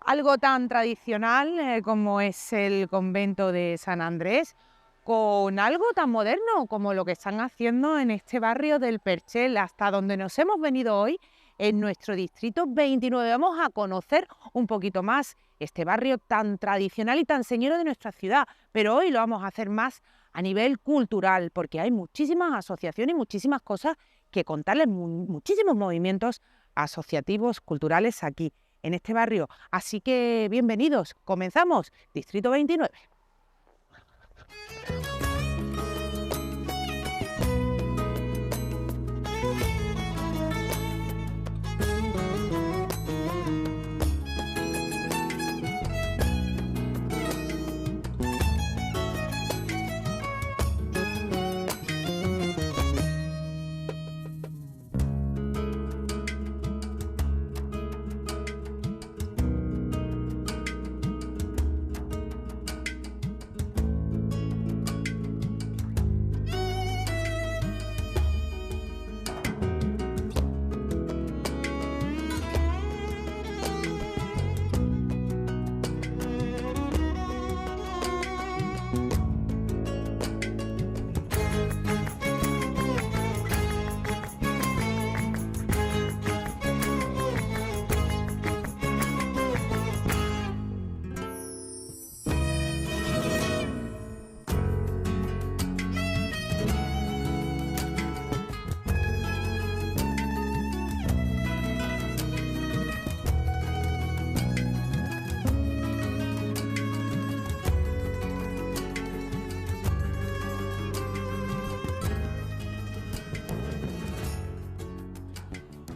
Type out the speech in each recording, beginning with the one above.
algo tan tradicional como es el convento de San Andrés, con algo tan moderno como lo que están haciendo en este barrio del Perchel, hasta donde nos hemos venido hoy, en nuestro distrito 29. Vamos a conocer un poquito más este barrio tan tradicional y tan señero de nuestra ciudad, pero hoy lo vamos a hacer más a nivel cultural, porque hay muchísimas asociaciones y muchísimas cosas que contarles, muchísimos movimientos asociativos, culturales aquí, en este barrio. Así que bienvenidos, comenzamos, Distrito 29.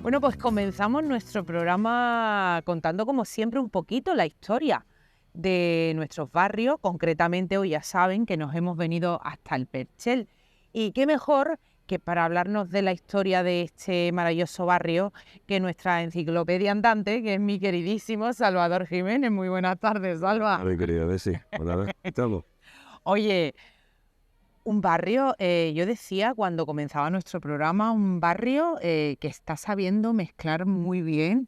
Bueno, pues comenzamos nuestro programa contando, como siempre, un poquito la historia de nuestros barrios. Concretamente, hoy ya saben que nos hemos venido hasta el Perchel. Y qué mejor que para hablarnos de la historia de este maravilloso barrio que nuestra enciclopedia andante, que es mi queridísimo Salvador Jiménez. Muy buenas tardes, Salva. Mi querida Bessie, buenas tardes. Oye, un barrio, yo decía cuando comenzaba nuestro programa, un barrio que está sabiendo mezclar muy bien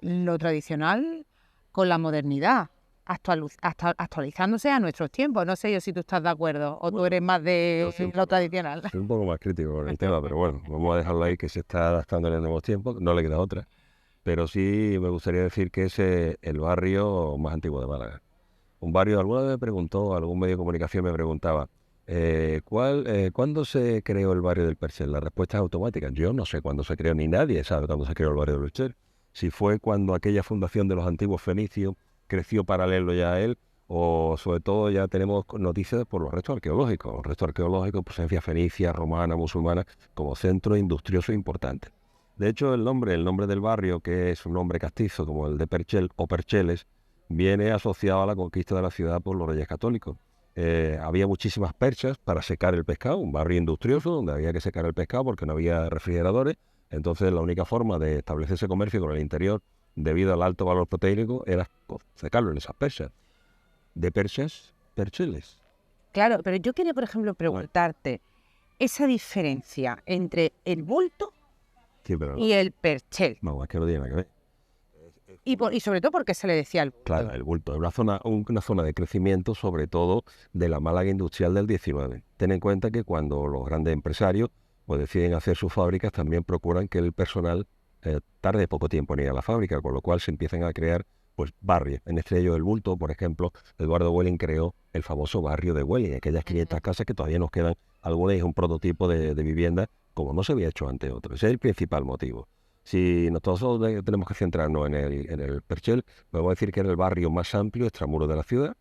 lo tradicional con la modernidad, actualizándose a nuestros tiempos. No sé yo si tú estás de acuerdo o tú eres más de lo tradicional. Soy un poco más crítico con el tema, pero bueno, vamos a dejarlo ahí, que se está adaptando en los nuevos tiempos, no le queda otra. Pero sí me gustaría decir que es el barrio más antiguo de Málaga. Un barrio, alguna vez me preguntó, algún medio de comunicación me preguntaba, ¿cuándo se creó el barrio del Perchel? La respuesta es automática. Yo no sé cuándo se creó, ni nadie sabe cuándo se creó el barrio del Perchel. Si fue cuando aquella fundación de los antiguos fenicios creció paralelo ya a él, o sobre todo ya tenemos noticias por los restos arqueológicos. Los restos arqueológicos, presencia fenicia, romana, musulmana, como centro industrioso importante. De hecho, el nombre del barrio, que es un nombre castizo como el de Perchel o Percheles, viene asociado a la conquista de la ciudad por los reyes católicos. Había muchísimas perchas para secar el pescado, un barrio industrioso donde había que secar el pescado porque no había refrigeradores. Entonces la única forma de establecer ese comercio con el interior, debido al alto valor proteínico, era secarlo en esas perchas. De perchas, percheles. Claro, pero yo quería, por ejemplo, preguntarte esa diferencia entre el bulto y el Perchel. No, es que no tiene nada que ver. Y sobre todo porque se le decía el bulto. Claro, el bulto es una zona de crecimiento, sobre todo de la Málaga industrial del 19. Ten en cuenta que cuando los grandes empresarios pues deciden hacer sus fábricas, también procuran que el personal tarde poco tiempo en ir a la fábrica, con lo cual se empiezan a crear pues barrios. En Estrello del Bulto, por ejemplo, Eduardo Welling creó el famoso barrio de Welling, aquellas 500 casas que todavía nos quedan, algunas es un prototipo de vivienda como no se había hecho antes otro. Ese es el principal motivo. Si nosotros tenemos que centrarnos en el Perchel, podemos decir que era el barrio más amplio extramuros de la ciudad,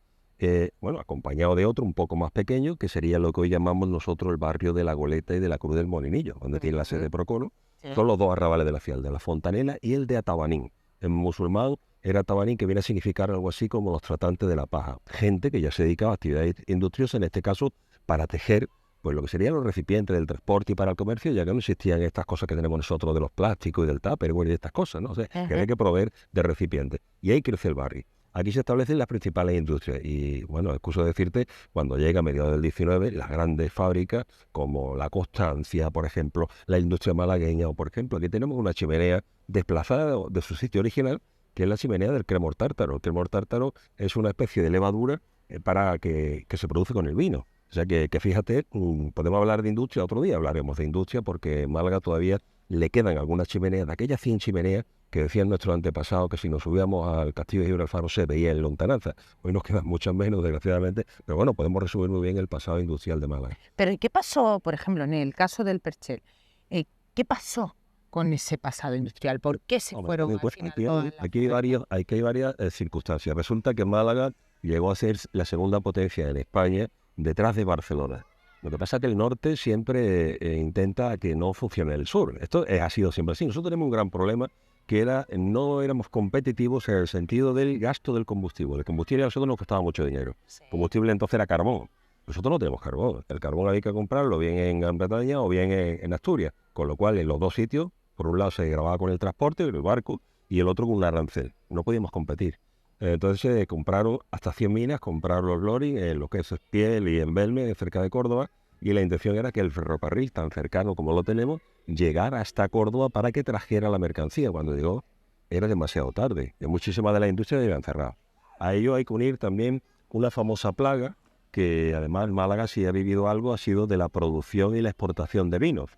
acompañado de otro un poco más pequeño, que sería lo que hoy llamamos nosotros el barrio de la Goleta y de la Cruz del Molinillo, donde tiene la sede de Procono. Son los dos arrabales de la ciudad, el de la Fontanela y el de Atabanín. En musulmán era Atabanín, que viene a significar algo así como los tratantes de la paja. Gente que ya se dedicaba a actividades industriosas, en este caso para tejer pues lo que serían los recipientes del transporte y para el comercio, ya que no existían estas cosas que tenemos nosotros de los plásticos y del tupperware y de estas cosas, ¿no? O sea, que había que proveer de recipientes. Y ahí crece el barrio. Aquí se establecen las principales industrias y, bueno, excuso decirte, cuando llega a mediados del 19, las grandes fábricas como la Constancia, por ejemplo, la industria malagueña o, por ejemplo, aquí tenemos una chimenea desplazada de su sitio original que es la chimenea del crémor tártaro. El crémor tártaro es una especie de levadura para que se produce con el vino. O sea que fíjate, podemos hablar de industria otro día, hablaremos de industria porque en Málaga todavía le quedan algunas chimeneas, de aquellas 100 chimeneas que decían nuestros antepasados que si nos subíamos al castillo de Gibralfaro se veía en lontananza. Hoy nos quedan muchas menos, desgraciadamente, pero bueno, podemos resumir muy bien el pasado industrial de Málaga. Pero ¿y qué pasó, por ejemplo, en el caso del Perchel? ¿Qué pasó con ese pasado industrial? ¿Por qué se fueron al final todas las aquí hay varias circunstancias. Resulta que Málaga llegó a ser la segunda potencia en España detrás de Barcelona. Lo que pasa es que el norte siempre intenta que no funcione el sur. Esto ha sido siempre así. Nosotros tenemos un gran problema que no éramos competitivos en el sentido del gasto del combustible. El combustible a nosotros nos costaba mucho dinero. Sí. El combustible entonces era carbón. Nosotros no tenemos carbón. El carbón había que comprarlo bien en Gran Bretaña o bien en Asturias. Con lo cual en los dos sitios, por un lado se grababa con el transporte, el barco, y el otro con un arancel. No podíamos competir. Entonces compraron hasta 100 minas, compraron los loris en lo que es Espiel y en Belme, cerca de Córdoba, y la intención era que el ferrocarril, tan cercano como lo tenemos, llegara hasta Córdoba para que trajera la mercancía. Cuando llegó era demasiado tarde, y muchísimas de las industrias habían cerrado. A ello hay que unir también una famosa plaga, que además Málaga sí ha vivido algo, ha sido de la producción y la exportación de vinos.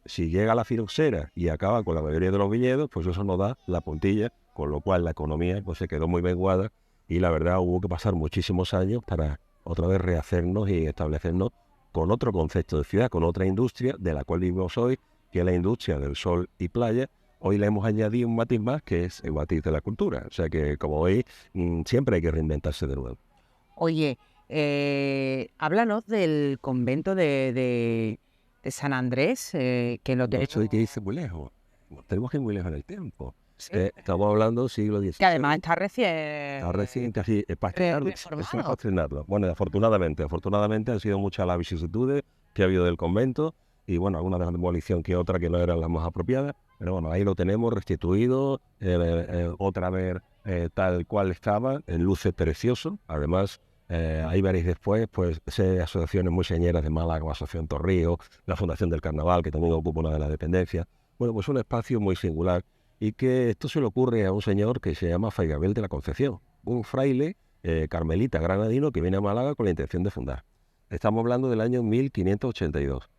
Si llega la filoxera y acaba con la mayoría de los viñedos, pues eso nos da la puntilla, con lo cual la economía pues se quedó muy menguada y la verdad hubo que pasar muchísimos años para otra vez rehacernos y establecernos con otro concepto de ciudad, con otra industria de la cual vivimos hoy, que es la industria del sol y playa. Hoy le hemos añadido un matiz más, que es el matiz de la cultura. O sea que, como veis, siempre hay que reinventarse de nuevo. Oye, háblanos del convento de San Andrés, que lo tenemos... Eso hay que irse muy lejos. Tenemos que ir muy lejos en el tiempo. Sí. Estamos hablando siglo XVI. Que además está recién casi para estrenarlo. Bueno, afortunadamente han sido muchas las vicisitudes que ha habido del convento y bueno, alguna de la demolición que otra que no eran las más apropiadas, pero bueno, ahí lo tenemos restituido, otra vez tal cual estaba, en luces precioso. Además, ahí veréis después, pues, asociaciones muy señeras de Málaga, como Asociación Torrío, la Fundación del Carnaval, que también ocupa una de las dependencias. Bueno, pues un espacio muy singular y que esto se le ocurre a un señor que se llama Fray Gabriel de la Concepción, un fraile carmelita granadino que viene a Málaga con la intención de fundar. Estamos hablando del año 1582.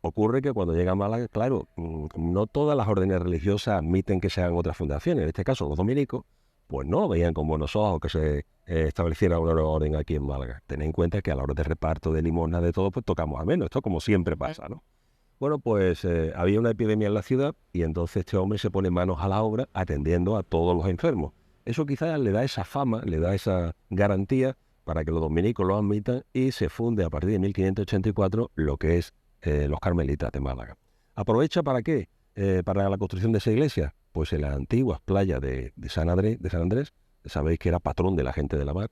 Ocurre que cuando llega a Málaga, claro, no todas las órdenes religiosas admiten que se hagan otras fundaciones. En este caso, los dominicos, pues no veían con buenos ojos que se estableciera una nueva orden aquí en Málaga. Tened en cuenta que a la hora de reparto de limosna de todo, pues tocamos a menos. Esto como siempre pasa, ¿no? Bueno, pues había una epidemia en la ciudad y entonces este hombre se pone manos a la obra atendiendo a todos los enfermos. Eso quizás le da esa fama, le da esa garantía para que los dominicos lo admitan y se funde a partir de 1584 lo que es los carmelitas de Málaga. ¿Aprovecha para qué? Para la construcción de esa iglesia. Pues en las antiguas playas de San Andrés, sabéis que era patrón de la gente de la mar.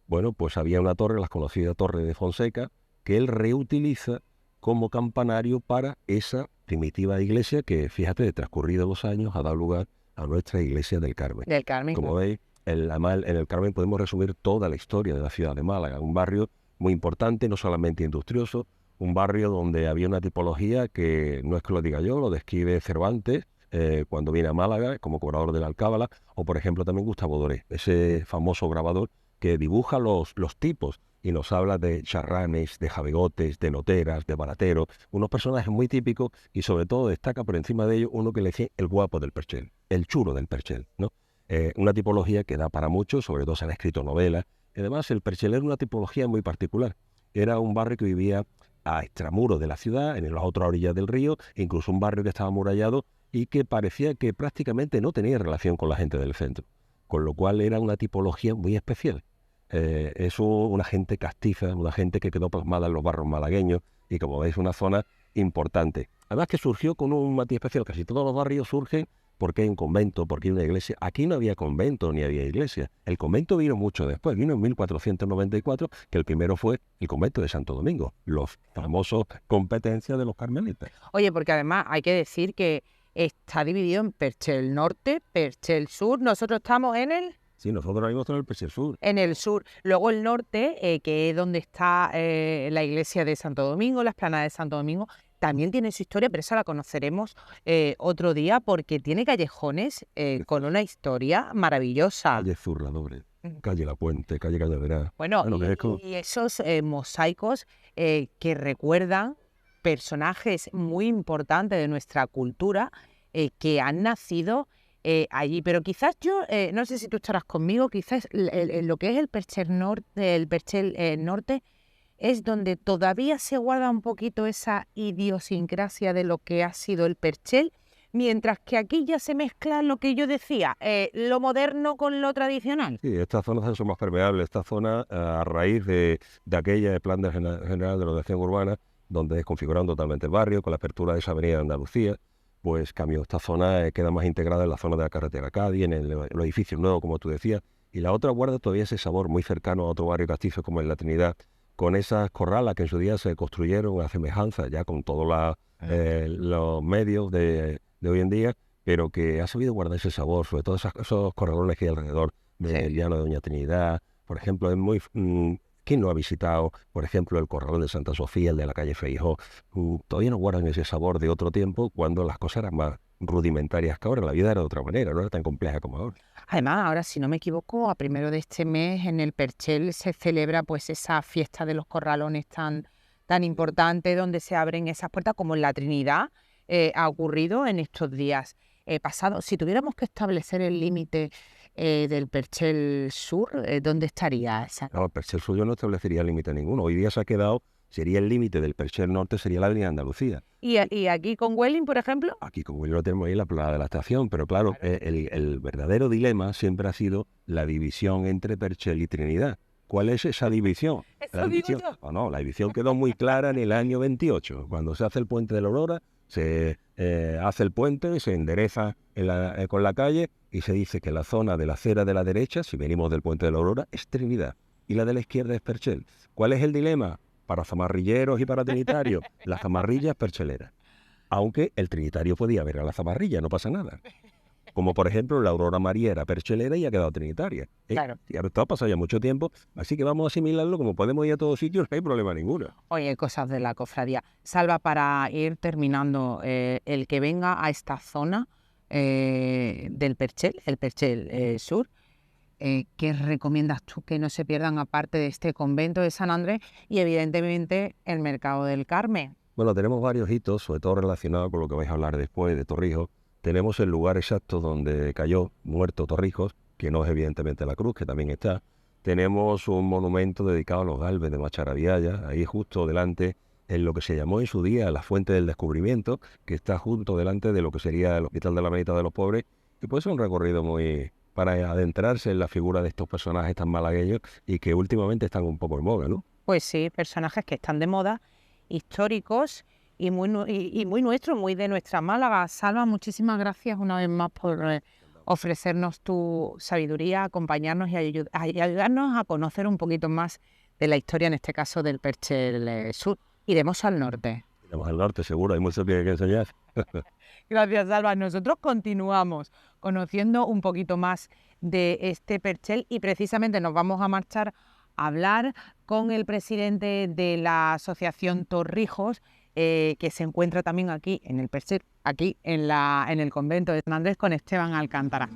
Bueno, pues había una torre, la conocida Torre de Fonseca, que él reutiliza como campanario para esa primitiva iglesia que, fíjate, de transcurridos los años ha dado lugar a nuestra iglesia del Carmen. Del Carmen. Como veis, en el Carmen podemos resumir toda la historia de la ciudad de Málaga, un barrio muy importante, no solamente industrioso, un barrio donde había una tipología que no es que lo diga yo, lo describe Cervantes cuando viene a Málaga como cobrador de la Alcábala, o por ejemplo también Gustavo Doré, ese famoso grabador que dibuja los tipos y nos habla de charranes, de jabegotes, de noteras, de barateros, unos personajes muy típicos y sobre todo destaca por encima de ellos uno que le decía el guapo del Perchel, el chulo del Perchel, ¿no? Una tipología que da para mucho, sobre todo se han escrito novelas. Y además el Perchel era una tipología muy particular. Era un barrio que vivía a extramuros de la ciudad, en las otras orillas del río, incluso un barrio que estaba amurallado y que parecía que prácticamente no tenía relación con la gente del centro, con lo cual era una tipología muy especial. Es una gente castiza, una gente que quedó plasmada en los barrios malagueños y como veis una zona importante. Además que surgió con un matiz especial, casi todos los barrios surgen porque hay un convento, porque hay una iglesia. Aquí no había convento ni había iglesia. El convento vino mucho después, vino en 1494, que el primero fue el convento de Santo Domingo, los famosos competencias de los carmelitas. Oye, porque además hay que decir que está dividido en Perchel Norte, Perchel Sur. Nosotros estamos en el... Sí, nosotros ahora mismo estamos en el Perchel Sur. En el sur. Luego el norte, que es donde está la iglesia de Santo Domingo, la explanada de Santo Domingo, también tiene su historia, pero esa la conoceremos otro día, porque tiene callejones con una historia maravillosa. Calle Zurla Doble, calle La Puente, calle Cañaveral. Bueno, Que es como... y esos mosaicos que recuerdan personajes muy importantes de nuestra cultura que han nacido allí. Pero quizás yo, no sé si tú estarás conmigo, quizás lo que es el Perchel Norte, Norte es donde todavía se guarda un poquito esa idiosincrasia de lo que ha sido el Perchel, mientras que aquí ya se mezcla lo que yo decía, lo moderno con lo tradicional. Sí, estas zonas son más permeables. Esta zona, a raíz de aquella plan general de la ordenación urbana, donde desconfiguraron totalmente el barrio, con la apertura de esa avenida de Andalucía, pues cambió. Esta zona queda más integrada en la zona de la carretera Cádiz, en los edificios nuevos, como tú decías, y la otra guarda todavía ese sabor muy cercano a otro barrio castizo como en La Trinidad, con esas corralas que en su día se construyeron a semejanza, ya con todos los medios de hoy en día, pero que ha sabido guardar ese sabor, sobre todo esos corralones que hay alrededor del llano de Doña Trinidad. Por ejemplo, es muy... ¿quién no ha visitado, por ejemplo, el corralón de Santa Sofía, el de la calle Feijó? Todavía no guardan ese sabor de otro tiempo, cuando las cosas eran más rudimentarias que ahora. La vida era de otra manera, no era tan compleja como ahora. Además, ahora, si no me equivoco, a primero de este mes en el Perchel se celebra pues esa fiesta de los corralones tan importante, donde se abren esas puertas, como en La Trinidad ha ocurrido en estos días pasados. Si tuviéramos que establecer el límite del Perchel Sur, ¿dónde estaría esa? No, el Perchel Sur yo no establecería límite ninguno. Hoy día se ha quedado, sería el límite del Perchel Norte, sería la avenida Andalucía. ¿Y aquí con Welling, por ejemplo? Aquí con Welling lo tenemos ahí en la playa de la estación, pero claro, el verdadero dilema siempre ha sido la división entre Perchel y Trinidad. ¿Cuál es esa división? Eso digo yo. No, la división quedó muy clara en el año 28, cuando se hace el puente de la Aurora, se hace el puente, se endereza con la calle y se dice que la zona de la acera de la derecha, si venimos del puente de la Aurora, es Trinidad y la de la izquierda es Perchel. ¿Cuál es el dilema? Para zamarrilleros y para trinitarios, la zamarrilla es perchelera. Aunque el trinitario podía ver a la zamarrilla, no pasa nada. Como por ejemplo la Aurora María era perchelera y ha quedado trinitaria. Claro. Y ahora ha pasado ya mucho tiempo, así que vamos a asimilarlo, como podemos ir a todos sitios, no hay problema ninguno. Oye, cosas de la cofradía. Salva, para ir terminando, el que venga a esta zona del Perchel, el Perchel Sur, ¿qué recomiendas tú que no se pierdan, aparte de este convento de San Andrés y evidentemente el Mercado del Carmen? Bueno, tenemos varios hitos, sobre todo relacionados con lo que vais a hablar después de Torrijos. Tenemos el lugar exacto donde cayó muerto Torrijos, que no es evidentemente la cruz, que también está. Tenemos un monumento dedicado a los Galves de Macharabiaya, ahí justo delante, en lo que se llamó en su día la Fuente del Descubrimiento, que está justo delante de lo que sería el Hospital de la Merita de los Pobres, y puede ser un recorrido muy para adentrarse en la figura de estos personajes tan malagueños y que últimamente están un poco en moda, ¿no? Pues sí, personajes que están de moda, históricos y muy nuestros, muy de nuestra Málaga. Salva, muchísimas gracias una vez más por ofrecernos tu sabiduría, acompañarnos y ayudarnos a conocer un poquito más de la historia, en este caso del Perchel Sur. Iremos al norte. Iremos al norte, seguro, hay mucho que enseñar. Gracias, Salva. Nosotros continuamos conociendo un poquito más de este Perchel y precisamente nos vamos a marchar a hablar con el presidente de la Asociación Torrijos, que se encuentra también aquí en el Perchel, aquí en el convento de San Andrés, con Esteban Alcántara.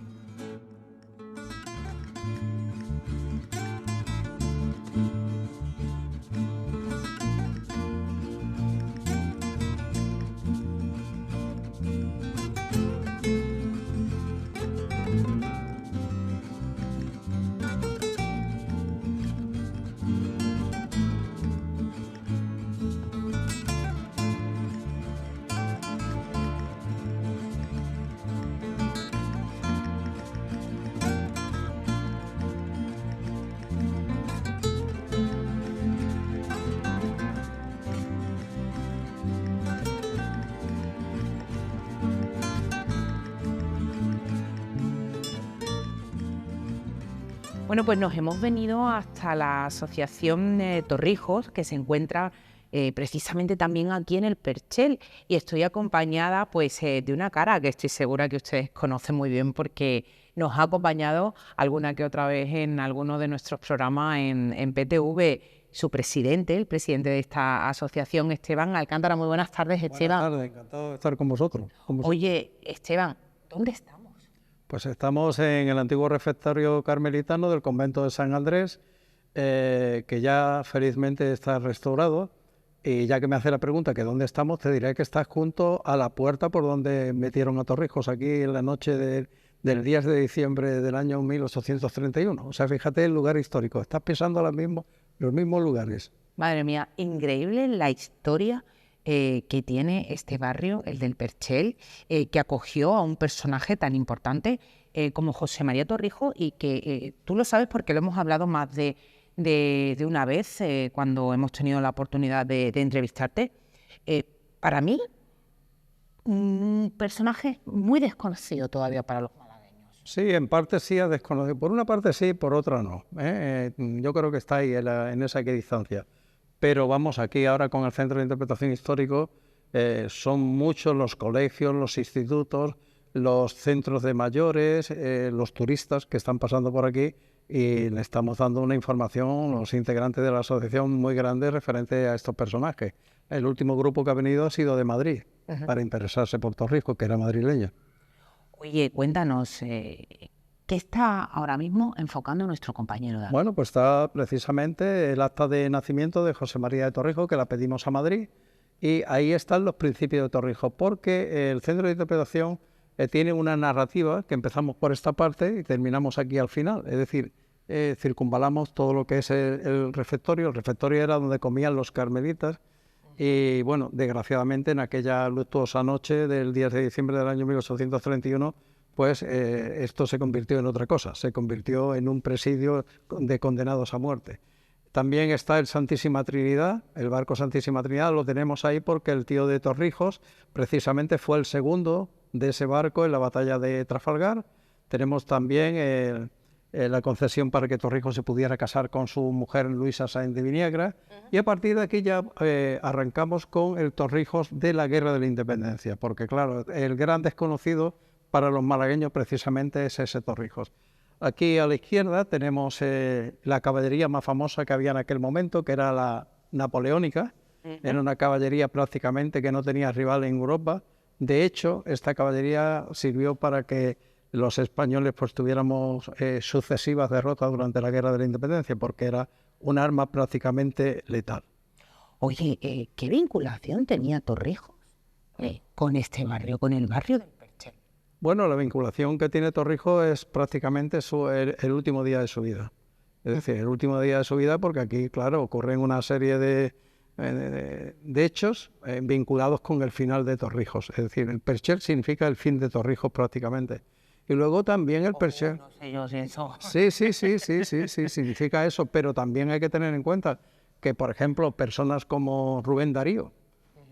Bueno, pues nos hemos venido hasta la Asociación Torrijos, que se encuentra precisamente también aquí en el Perchel, y estoy acompañada pues de una cara que estoy segura que ustedes conocen muy bien, porque nos ha acompañado alguna que otra vez en alguno de nuestros programas en PTV. Su presidente, el presidente de esta asociación, Esteban Alcántara. Muy buenas tardes, Esteban. Buenas tardes, encantado de estar con vosotros. Oye, Esteban, ¿dónde estamos? Pues estamos en el antiguo refectorio carmelitano del convento de San Andrés, que ya felizmente está restaurado. Y ya que me hace la pregunta que dónde estamos, te diré que estás junto a la puerta por donde metieron a Torrijos, aquí en la noche del 10 de diciembre del año 1831. O sea, fíjate el lugar histórico, estás pisando los mismos lugares. Madre mía, increíble la historia que tiene este barrio, el del Perchel, que acogió a un personaje tan importante como José María Torrijos, y que tú lo sabes porque lo hemos hablado más de una vez cuando hemos tenido la oportunidad de entrevistarte. Para mí, un personaje muy desconocido todavía para los malagueños. Sí, en parte sí es desconocido. Por una parte sí, por otra no. Yo creo que está ahí en esa equidistancia. Pero vamos, aquí ahora con el Centro de Interpretación Histórico son muchos los colegios, los institutos, los centros de mayores, los turistas que están pasando por aquí, y le estamos dando una información, los integrantes de la asociación, muy grande referente a estos personajes. El último grupo que ha venido ha sido de Madrid, para interesarse por Torrijos, que era madrileño. Oye, cuéntanos, ¿qué está ahora mismo enfocando nuestro compañero David? Bueno, pues está precisamente el acta de nacimiento de José María de Torrijos, que la pedimos a Madrid, y ahí están los principios de Torrijos, porque el Centro de Interpretación tiene una narrativa que empezamos por esta parte y terminamos aquí al final. Es decir, circunvalamos todo lo que es el refectorio. El refectorio era donde comían los carmelitas. Y bueno, desgraciadamente en aquella luctuosa noche del 10 de diciembre del año 1831, pues esto se convirtió en otra cosa. Se convirtió en un presidio de condenados a muerte. También está el Santísima Trinidad, el barco Santísima Trinidad, lo tenemos ahí porque el tío de Torrijos precisamente fue el segundo de ese barco en la batalla de Trafalgar. Tenemos también la concesión para que Torrijos se pudiera casar con su mujer Luisa Sáenz de Viniegra, y a partir de aquí ya arrancamos con el Torrijos de la Guerra de la Independencia, porque claro, el gran desconocido para los malagueños precisamente es ese Torrijos. Aquí a la izquierda tenemos la caballería más famosa que había en aquel momento, que era la napoleónica. Era una caballería prácticamente que no tenía rival en Europa. De hecho, esta caballería sirvió para que los españoles pues tuviéramos sucesivas derrotas durante la Guerra de la Independencia, porque era un arma prácticamente letal. Oye, ¿qué vinculación tenía Torrijos con este barrio, con el barrio del Perchel? Bueno, la vinculación que tiene Torrijos es prácticamente el último día de su vida. Es decir, el último día de su vida, porque aquí, claro, ocurren una serie de hechos vinculados con el final de Torrijos. Es decir, el Perchel significa el fin de Torrijos prácticamente. Y luego también el Perchel... No sé yo si eso... Sí, significa eso, pero también hay que tener en cuenta que, por ejemplo, personas como Rubén Darío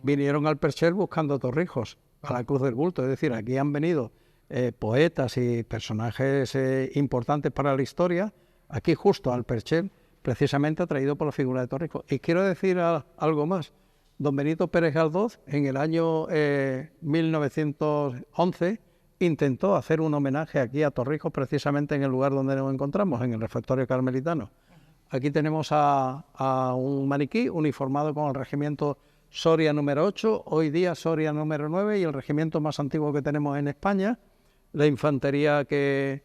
vinieron al Perchel buscando Torrijos, a la Cruz del Bulto. Es decir, aquí han venido poetas y personajes importantes para la historia, aquí justo al Perchel, precisamente atraído por la figura de Torrijos. Y quiero decir algo más. Don Benito Pérez Galdós, en el año 1911, intentó hacer un homenaje aquí a Torrijos, precisamente en el lugar donde nos encontramos, en el refectorio carmelitano. Aquí tenemos a un maniquí uniformado con el regimiento Soria número 8, hoy día Soria número 9, y el regimiento más antiguo que tenemos en España, la infantería que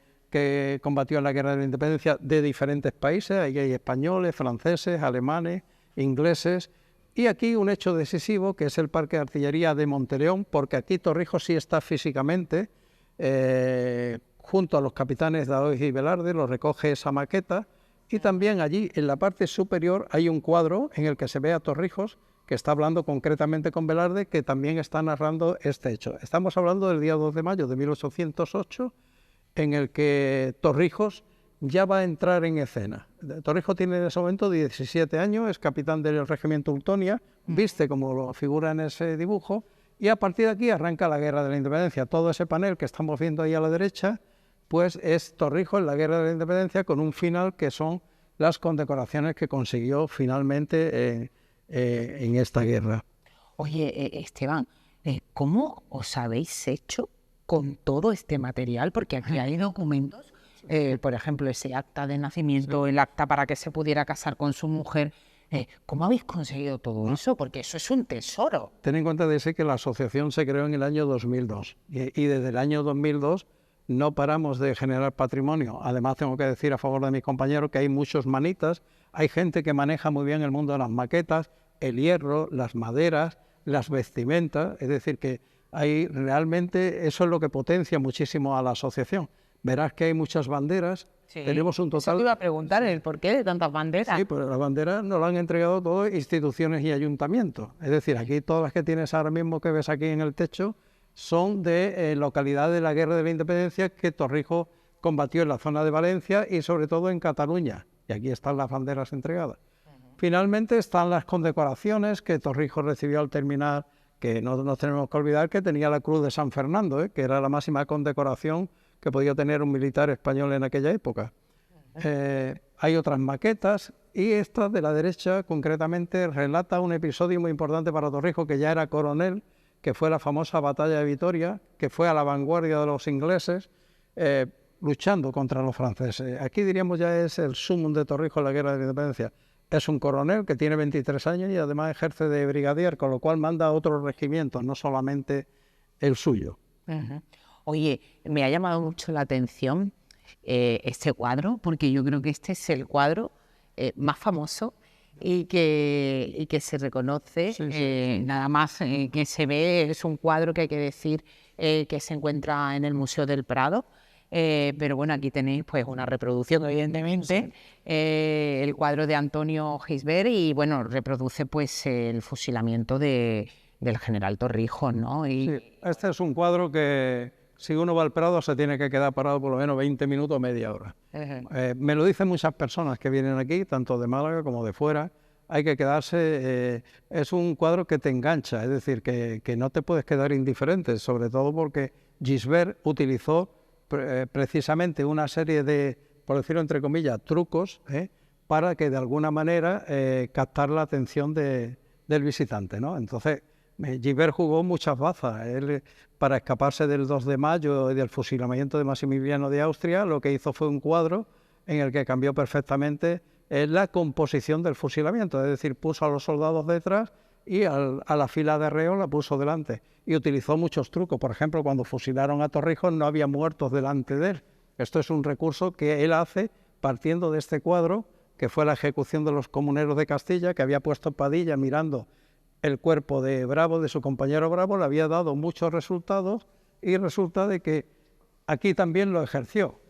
combatió en la Guerra de la Independencia de diferentes países. Ahí hay españoles, franceses, alemanes, ingleses. Y aquí un hecho decisivo, que es el Parque de Artillería de Monteleón, porque aquí Torrijos sí está físicamente, junto a los capitanes Daoiz y Velarde, lo recoge esa maqueta, y también allí en la parte superior hay un cuadro en el que se ve a Torrijos, que está hablando concretamente con Velarde, que también está narrando este hecho. Estamos hablando del día 2 de mayo de 1808, en el que Torrijos ya va a entrar en escena. Torrijos tiene en ese momento 17 años, es capitán del regimiento Ultonia, viste como lo figura en ese dibujo, y a partir de aquí arranca la Guerra de la Independencia. Todo ese panel que estamos viendo ahí a la derecha, pues es Torrijos en la Guerra de la Independencia, con un final que son las condecoraciones que consiguió finalmente en esta guerra. Oye, Esteban, ¿cómo os habéis hecho con todo este material? Porque aquí hay documentos, por ejemplo, ese acta de nacimiento, el acta para que se pudiera casar con su mujer. ¿Cómo habéis conseguido todo eso? Porque eso es un tesoro. Ten en cuenta de ese que la asociación se creó en el año 2002 y desde el año 2002 no paramos de generar patrimonio. Además, tengo que decir a favor de mis compañeros que hay muchos manitas, hay gente que maneja muy bien el mundo de las maquetas, el hierro, las maderas, las vestimentas, es decir, que hay realmente, eso es lo que potencia muchísimo a la asociación. Verás que hay muchas banderas, tenemos un total... Eso te iba a preguntar, el porqué de tantas banderas. Sí, pues las banderas nos las han entregado todas instituciones y ayuntamientos. Es decir, aquí todas las que tienes ahora mismo que ves aquí en el techo son de localidades de la Guerra de la Independencia que Torrijos combatió en la zona de Valencia y sobre todo en Cataluña. Y aquí están las banderas entregadas. Finalmente están las condecoraciones que Torrijos recibió al terminar, que no nos tenemos que olvidar que tenía la Cruz de San Fernando, que era la máxima condecoración que podía tener un militar español en aquella época. Hay otras maquetas y esta de la derecha concretamente relata un episodio muy importante para Torrijos, que ya era coronel, que fue la famosa batalla de Vitoria, que fue a la vanguardia de los ingleses luchando contra los franceses. Aquí diríamos ya es el sumum de Torrijos en la Guerra de la Independencia. Es un coronel que tiene 23 años y además ejerce de brigadier, con lo cual manda a otros regimientos, no solamente el suyo. Oye, me ha llamado mucho la atención este cuadro, porque yo creo que este es el cuadro más famoso y que se reconoce, nada más que se ve, es un cuadro que hay que decir que se encuentra en el Museo del Prado. Pero bueno, aquí tenéis pues una reproducción, evidentemente, el cuadro de Antonio Gisbert y bueno, reproduce pues el fusilamiento del general Torrijos, ¿no? Sí, este es un cuadro que si uno va al Prado se tiene que quedar parado por lo menos 20 minutos o media hora. Me lo dicen muchas personas que vienen aquí, tanto de Málaga como de fuera. Hay que quedarse, es un cuadro que te engancha, es decir, que no te puedes quedar indiferente, sobre todo porque Gisbert utilizó precisamente una serie de, por decirlo entre comillas, trucos, para que de alguna manera captar la atención del visitante, ¿no? Entonces, Gisbert jugó muchas bazas. Él, para escaparse del 2 de mayo y del fusilamiento de Maximiliano de Austria, lo que hizo fue un cuadro en el que cambió perfectamente la composición del fusilamiento, es decir, puso a los soldados detrás y a la fila de reos la puso delante. Y utilizó muchos trucos. Por ejemplo, cuando fusilaron a Torrijos no había muertos delante de él. Esto es un recurso que él hace partiendo de este cuadro, que fue la ejecución de los comuneros de Castilla, que había puesto Padilla mirando el cuerpo de Bravo, de su compañero Bravo, le había dado muchos resultados y resulta de que aquí también lo ejerció.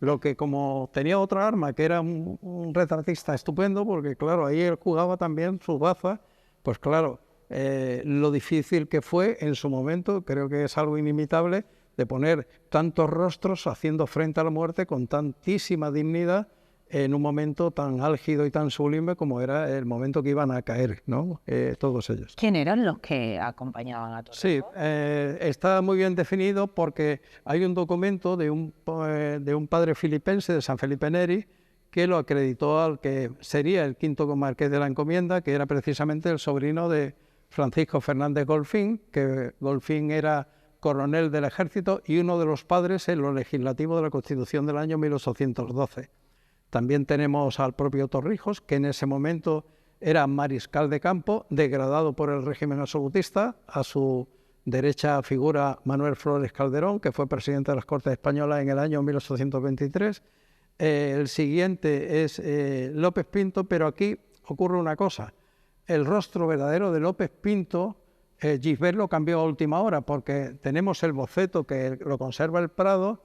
Lo que como tenía otra arma, que era un retratista estupendo, porque claro, ahí él jugaba también sus bazas, pues claro, lo difícil que fue en su momento, creo que es algo inimitable, de poner tantos rostros haciendo frente a la muerte con tantísima dignidad en un momento tan álgido y tan sublime como era el momento que iban a caer, ¿no? Todos ellos. ¿Quién eran los que acompañaban a Torrijos? Sí, está muy bien definido porque hay un documento de un padre filipense de San Felipe Neri que lo acreditó al que sería el quinto marqués de la encomienda, que era precisamente el sobrino de Francisco Fernández Golfín, que Golfín era coronel del ejército y uno de los padres en lo legislativo de la Constitución del año 1812. También tenemos al propio Torrijos, que en ese momento era mariscal de campo, degradado por el régimen absolutista. A su derecha figura Manuel Flores Calderón, que fue presidente de las Cortes Españolas en el año 1823. El siguiente es López Pinto, pero aquí ocurre una cosa. El rostro verdadero de López Pinto, Gisbert lo cambió a última hora, porque tenemos el boceto que lo conserva el Prado,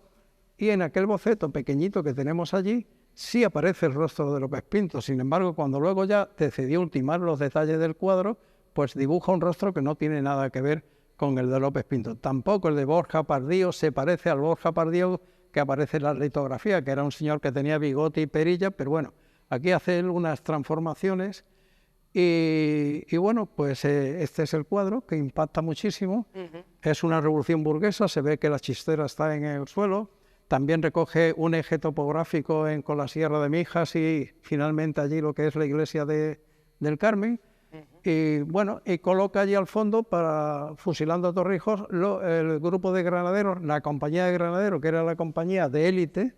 y en aquel boceto pequeñito que tenemos allí, sí aparece el rostro de López Pinto. Sin embargo, cuando luego ya decidió ultimar los detalles del cuadro, pues dibuja un rostro que no tiene nada que ver con el de López Pinto. Tampoco el de Borja Pardío se parece al Borja Pardío que aparece en la litografía, que era un señor que tenía bigote y perilla, pero bueno, aquí hace él unas transformaciones y bueno, pues este es el cuadro que impacta muchísimo. Es una revolución burguesa, se ve que la chistera está en el suelo. También recoge un eje topográfico con la Sierra de Mijas y finalmente allí lo que es la iglesia del Carmen. Y bueno, y coloca allí al fondo, para fusilando a Torrijos, el grupo de granaderos, la compañía de granaderos, que era la compañía de élite,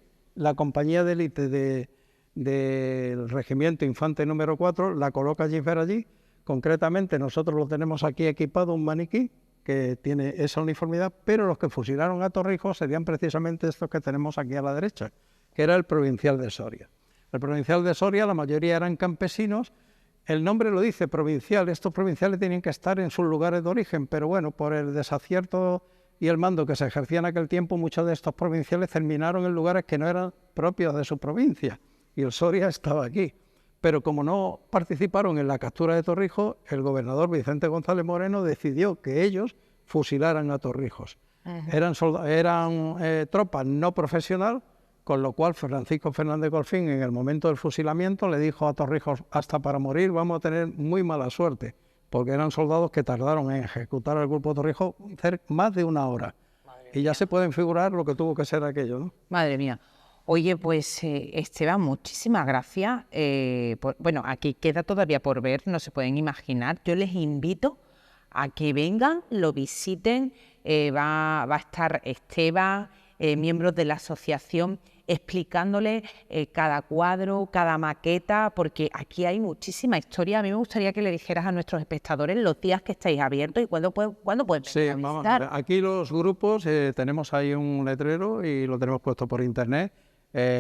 del regimiento Infante número 4, la coloca allí. Concretamente nosotros lo tenemos aquí equipado, un maniquí que tiene esa uniformidad, pero los que fusilaron a Torrijos serían precisamente estos que tenemos aquí a la derecha, que era el provincial de Soria. El provincial de Soria, la mayoría eran campesinos. El nombre lo dice, provincial. Estos provinciales tienen que estar en sus lugares de origen, pero bueno, por el desacierto y el mando que se ejercía en aquel tiempo, muchos de estos provinciales terminaron en lugares que no eran propios de su provincia, y el Soria estaba aquí. Pero como no participaron en la captura de Torrijos, el gobernador Vicente González Moreno decidió que ellos fusilaran a Torrijos. Eran tropas no profesional, con lo cual Francisco Fernández Golfín, en el momento del fusilamiento, le dijo a Torrijos: hasta para morir vamos a tener muy mala suerte, porque eran soldados que tardaron en ejecutar al grupo de Torrijos más de una hora. Y ya se pueden figurar lo que tuvo que ser aquello, ¿no? Madre mía. Oye, pues Esteban, muchísimas gracias. Bueno, aquí queda todavía por ver, no se pueden imaginar. Yo les invito a que vengan, lo visiten. Va a estar Esteban, miembros de la asociación, explicándole cada cuadro, cada maqueta, porque aquí hay muchísima historia. A mí me gustaría que le dijeras a nuestros espectadores los días que estáis abiertos y cuándo pueden Sí, vamos, aquí los grupos, tenemos ahí un letrero y lo tenemos puesto por internet.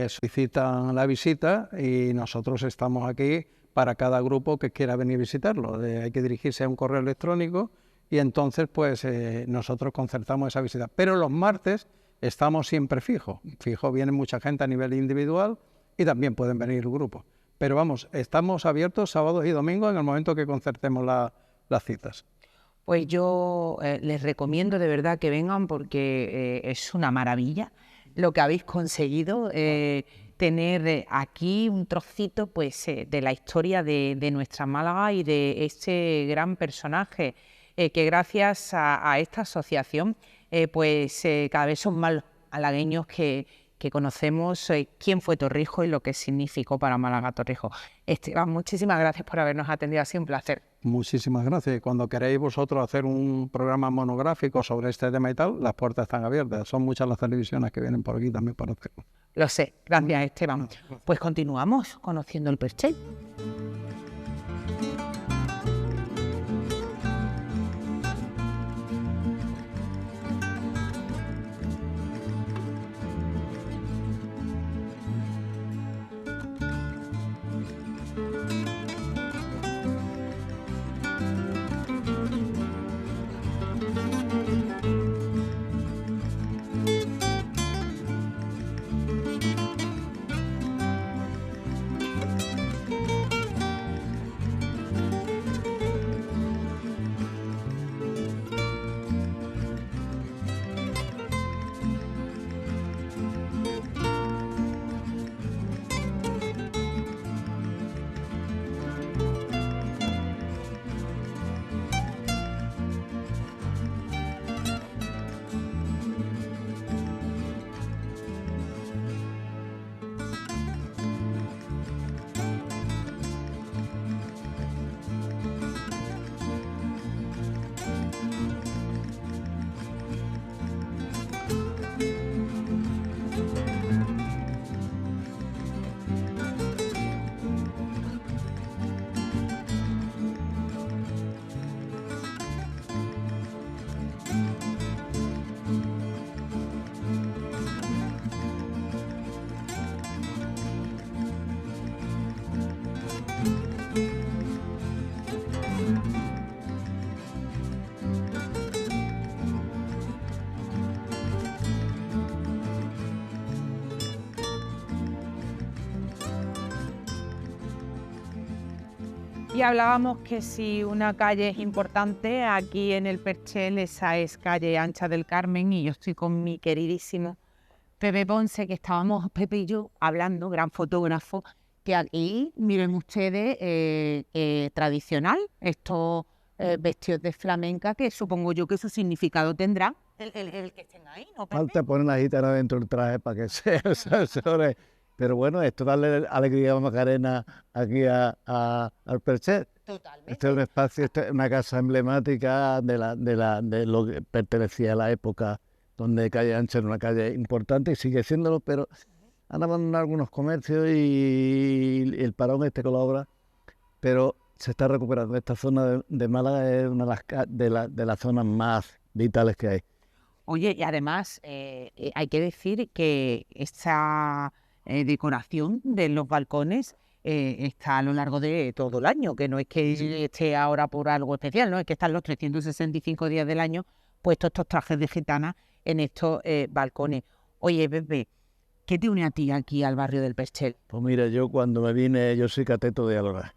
Solicitan la visita y nosotros estamos aquí para cada grupo que quiera venir a visitarlo. Hay que dirigirse a un correo electrónico y entonces pues nosotros concertamos esa visita. Pero los martes estamos siempre fijos. Viene mucha gente a nivel individual y también pueden venir grupos. Pero vamos, estamos abiertos sábados y domingos en el momento que concertemos las citas. Pues yo les recomiendo de verdad que vengan, porque es una maravilla lo que habéis conseguido, tener aquí un trocito pues, de la historia de nuestra Málaga y de este gran personaje que gracias a esta asociación pues cada vez son más los malagueños que conocemos quién fue Torrijos y lo que significó para Málaga Torrijos. Esteban, muchísimas gracias por habernos atendido, ha sido un placer. Muchísimas gracias. Cuando queréis vosotros hacer un programa monográfico sobre este tema y tal, las puertas están abiertas. Son muchas las televisiones que vienen por aquí también para hacerlo. Lo sé, gracias Esteban. Pues continuamos conociendo el Perchel. Y hablábamos que si una calle es importante, aquí en el Perchel esa es calle Ancha del Carmen, y yo estoy con mi queridísimo Pepe Ponce, que estábamos Pepe y yo hablando, gran fotógrafo, que aquí, miren ustedes, tradicional, estos vestidos de flamenca, que supongo yo que su significado tendrá el que estén ahí, ¿no, Pepe? Falta poner la gitana dentro del traje para que sea sobre. Pero bueno, esto darle alegría a Macarena aquí al Perchel. Totalmente. Este es un espacio, esta es una casa emblemática de lo que pertenecía a la época donde Calle Ancha era una calle importante y sigue siéndolo, pero han abandonado algunos comercios y el parón este con la obra, pero se está recuperando. Esta zona de Málaga es una de las zonas más vitales que hay. Oye, y además hay que decir que esta decoración de los balcones está a lo largo de todo el año, que no es que esté ahora por algo especial, no es que están los 365 días del año puestos estos trajes de gitana en estos balcones. Oye, Pepe, ¿qué te une a ti aquí al barrio del Perchel? Pues mira, yo cuando me vine, yo soy cateto de Alora.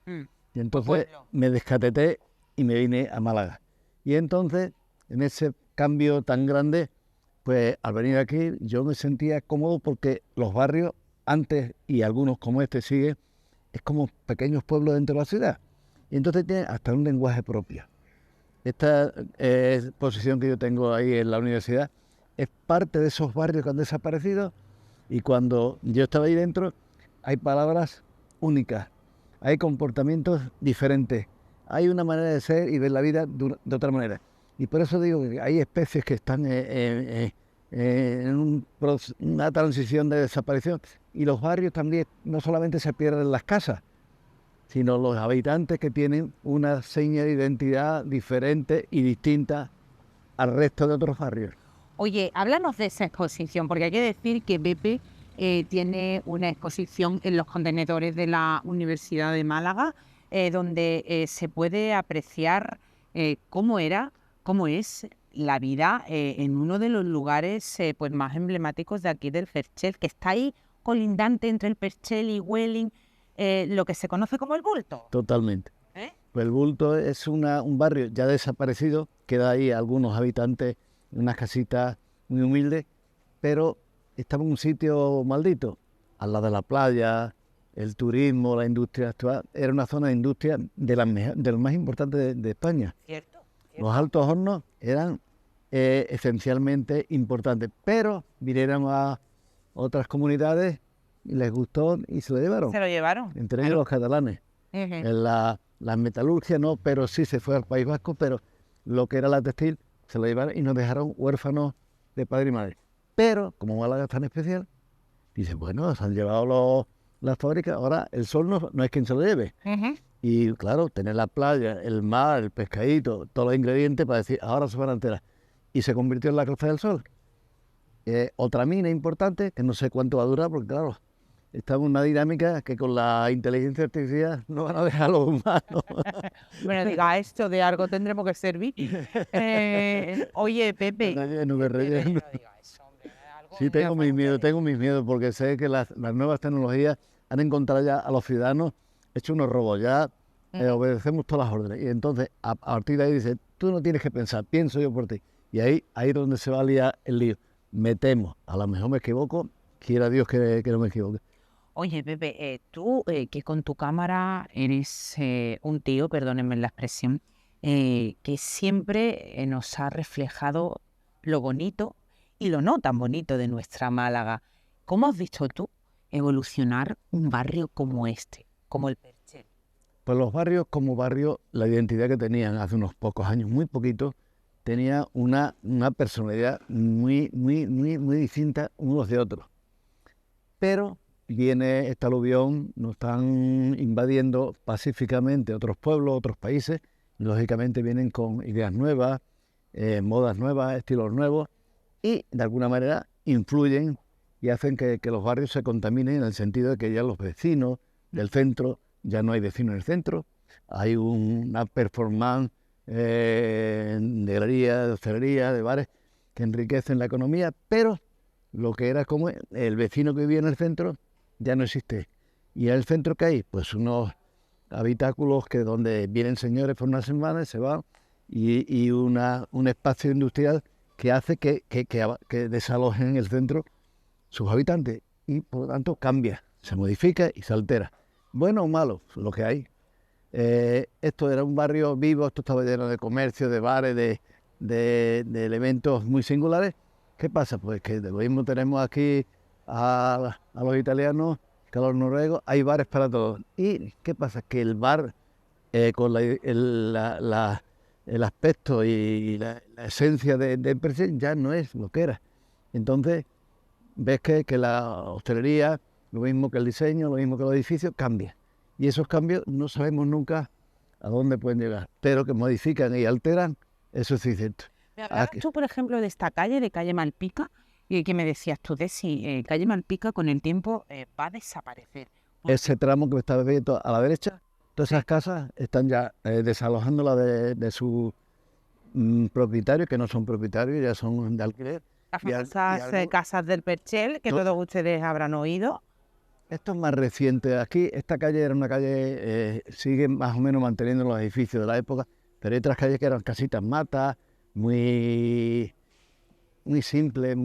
Y entonces pueblo. me descateté y me vine a Málaga. Y entonces, en ese cambio tan grande, pues al venir aquí yo me sentía cómodo porque los barrios, antes y algunos como este sigue, es como pequeños pueblos dentro de la ciudad. Y entonces tienen hasta un lenguaje propio. Esta exposición que yo tengo ahí en la universidad es parte de esos barrios que han desaparecido y cuando yo estaba ahí dentro hay palabras únicas, hay comportamientos diferentes, hay una manera de ser y ver la vida de otra manera. Y por eso digo que hay especies que están en una transición de desaparición y los barrios también no solamente se pierden las casas, sino los habitantes que tienen una seña de identidad diferente y distinta al resto de otros barrios. Oye, háblanos de esa exposición, porque hay que decir que Pepe tiene una exposición en los contenedores de la Universidad de Málaga, donde se puede apreciar cómo es la vida en uno de los lugares pues más emblemáticos de aquí del Perchel, que está ahí colindante entre el Perchel y Huelin, lo que se conoce como el Bulto. Totalmente. Pues el Bulto es un barrio ya desaparecido, queda ahí algunos habitantes, unas casitas muy humildes, pero estaba en un sitio maldito, al lado de la playa, el turismo, la industria actual, era una zona de industria de las más importantes de España. Cierto. Los altos hornos eran esencialmente importantes, pero vinieron a otras comunidades y les gustó y se lo llevaron. Se lo llevaron. Entre ellos los catalanes. En la metalurgia no, pero sí se fue al País Vasco, pero lo que era la textil se lo llevaron y nos dejaron huérfanos de padre y madre. Pero, como Málaga es tan especial, dice, bueno, se han llevado las fábricas, ahora el sol no es quien se lo lleve. Y claro, tener la playa, el mar, el pescadito, todos los ingredientes para decir, ahora se van a enterar. Y se convirtió en la Costa del Sol. Otra mina importante, que no sé cuánto va a durar, porque claro, estamos en una dinámica que con la inteligencia artificial no van a dejar a los humanos. Bueno, diga esto, de algo tendremos que servir. Oye, Pepe. Relleno. No diga eso, hombre, algo Sí, tengo mis miedos, porque sé que las nuevas tecnologías han encontrado ya a los ciudadanos hecho unos robos, ya obedecemos todas las órdenes. Y entonces, a partir de ahí dice, tú no tienes que pensar, pienso yo por ti. Y ahí es donde se va a liar el lío. Me temo, a lo mejor me equivoco, quiera Dios que no me equivoque. Oye, Pepe, tú que con tu cámara eres un tío, perdónenme la expresión, que siempre nos ha reflejado lo bonito y lo no tan bonito de nuestra Málaga. ¿Cómo has visto tú evolucionar un barrio como este, como el Perchel? Pues los barrios como barrios, la identidad que tenían hace unos pocos años, muy poquito, tenía una personalidad muy distinta unos de otros. Pero viene esta aluvión, nos están invadiendo pacíficamente otros pueblos, otros países, y lógicamente vienen con ideas nuevas, modas nuevas, estilos nuevos, y de alguna manera influyen y hacen que los barrios se contaminen en el sentido de que ya los vecinos del centro, ya no hay vecinos en el centro, hay una performance de galería, de hostelería, de bares que enriquecen la economía, pero lo que era como el vecino que vivía en el centro ya no existe. Y en el centro que hay, pues unos habitáculos que donde vienen señores por una semana y se van, y un espacio industrial que hace que desalojen el centro sus habitantes y por lo tanto cambia, se modifica y se altera. Bueno o malo, lo que hay. Esto era un barrio vivo, esto estaba lleno de comercio, de bares, de elementos muy singulares. ¿Qué pasa? Pues que de lo mismo tenemos aquí a los italianos que a los noruegos, hay bares para todos. ¿Y qué pasa? Que el bar con el aspecto y la esencia del Perchel ya no es lo que era. Entonces, ves que la hostelería, lo mismo que el diseño, lo mismo que los edificios, cambia. Y esos cambios no sabemos nunca a dónde pueden llegar, pero que modifican y alteran, eso es cierto. Me hablabas tú, por ejemplo, de esta calle, de calle Malpica, y que me decías tú de si calle Malpica con el tiempo va a desaparecer. Ese tramo que me está viendo a la derecha, todas esas casas están ya desalojándola de sus propietarios, que no son propietarios, ya son de alquiler. Las famosas casas del Perchel, que todos ustedes habrán oído. Esto es más reciente. Aquí, esta calle era una calle, sigue más o menos manteniendo los edificios de la época, pero hay otras calles que eran casitas matas, muy simples,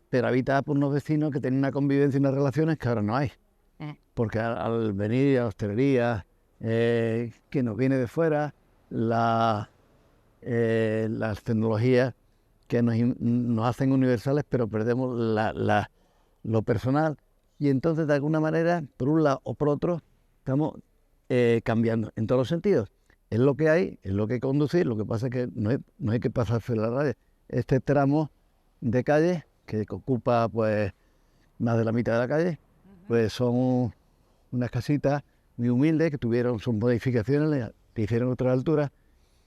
pero habitadas por unos vecinos que tenían una convivencia y unas relaciones que ahora no hay. Porque al venir a la hostelería, que nos viene de fuera, las tecnologías que nos hacen universales, pero perdemos lo personal. Y entonces, de alguna manera, por un lado o por otro, estamos cambiando en todos los sentidos. Es lo que hay, es lo que hay que conducir, lo que pasa es que no hay que pasarse la raya. Este tramo de calle, que ocupa pues más de la mitad de la calle, pues son unas casitas muy humildes que tuvieron sus modificaciones, que hicieron otras alturas,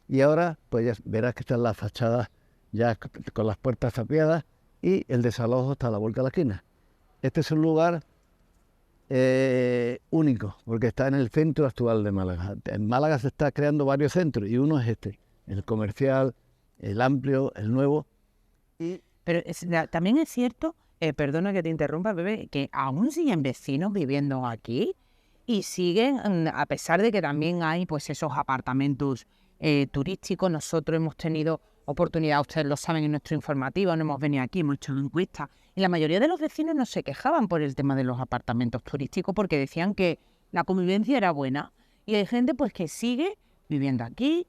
y ahora pues ya verás que están las fachadas ya con las puertas tapiadas y el desalojo está a la vuelta de la esquina. Este es un lugar único, porque está en el centro actual de Málaga. En Málaga se está creando varios centros y uno es este, el comercial, el amplio, el nuevo. Pero también es cierto, perdona que te interrumpa, Pepe, que aún siguen vecinos viviendo aquí y siguen, a pesar de que también hay pues esos apartamentos turísticos. Nosotros hemos tenido oportunidad, ustedes lo saben, en nuestro informativo, no hemos venido aquí, hemos hecho encuestas, y la mayoría de los vecinos no se quejaban por el tema de los apartamentos turísticos porque decían que la convivencia era buena, y hay gente pues que sigue viviendo aquí,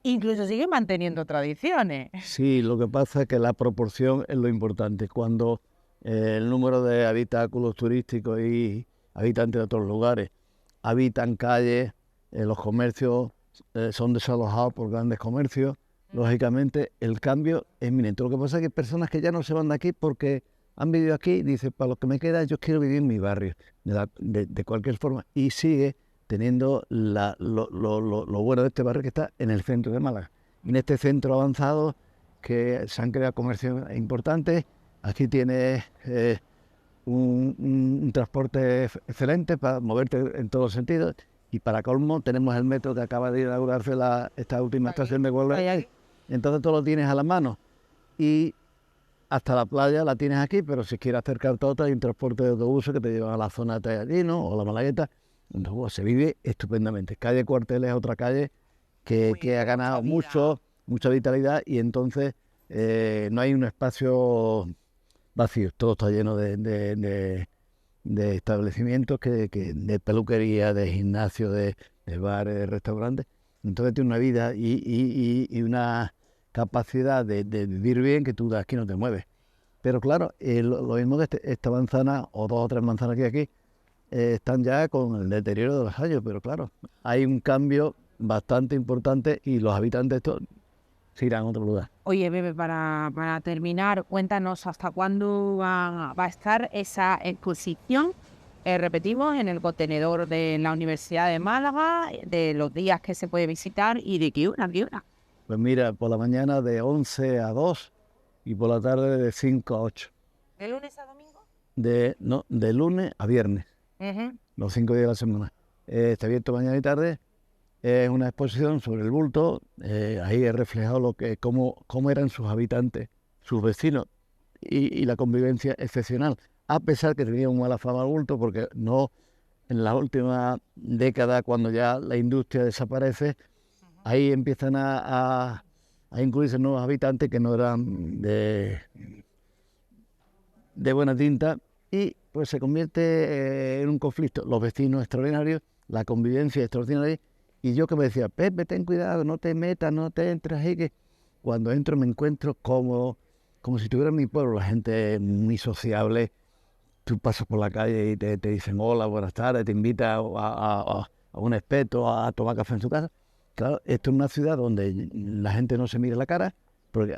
incluso sigue manteniendo tradiciones. Sí, lo que pasa es que la proporción es lo importante. Cuando el número de habitáculos turísticos y habitantes de otros lugares habitan calles, los comercios son desalojados por grandes comercios, lógicamente el cambio es inminente. Lo que pasa es que hay personas que ya no se van de aquí porque han vivido aquí y dicen, para lo que me queda yo quiero vivir en mi barrio, de cualquier forma, y sigue teniendo lo bueno de este barrio, que está en el centro de Málaga. En este centro avanzado que se han creado comercios importantes, aquí tienes un transporte excelente para moverte en todos los sentidos, y para colmo tenemos el metro que acaba de inaugurarse esta última estación de Huelva. Entonces todo lo tienes a la mano y hasta la playa la tienes aquí, pero si quieres acercarte a otra hay un transporte de autobuses que te llevan a la zona de Tallallino o la Malagueta. Entonces, pues, se vive estupendamente. Calle Cuartel es otra calle que ha ganado mucha vitalidad, y entonces no hay un espacio vacío, todo está lleno de establecimientos de peluquería, de gimnasio, de bares, de restaurantes. Entonces tiene una vida y una capacidad de vivir bien que tú de aquí no te mueves. Pero claro, lo mismo que esta manzana o 2 o 3 manzanas que hay aquí están ya con el deterioro de los años, pero claro, hay un cambio bastante importante y los habitantes se irán a otro lugar. Oye, Bebe, para terminar, cuéntanos hasta cuándo va a estar esa exposición. Repetimos, en el contenedor de la Universidad de Málaga, de los días que se puede visitar y de qué hora. Pues mira, por la mañana de 11 a 2 y por la tarde de 5 a 8. ¿De lunes a domingo? De lunes a viernes, los 5 días de la semana. Está abierto mañana y tarde. Es una exposición sobre el bulto. Ahí he reflejado cómo eran sus habitantes, sus vecinos, y la convivencia excepcional. A pesar que tenía una mala fama el bulto, porque no en la última década, cuando ya la industria desaparece, ahí empiezan a incluirse nuevos habitantes que no eran de buena tinta, y pues se convierte en un conflicto. Los vecinos extraordinarios, la convivencia extraordinaria. Y yo que me decía, Pepe, ten cuidado, no te metas, no te entres ahí, que cuando entro me encuentro como si estuviera en mi pueblo, la gente muy sociable. Tú pasas por la calle y te dicen hola, buenas tardes, te invitan a a un espeto a tomar café en su casa. Claro, esto es una ciudad donde la gente no se mira la cara, porque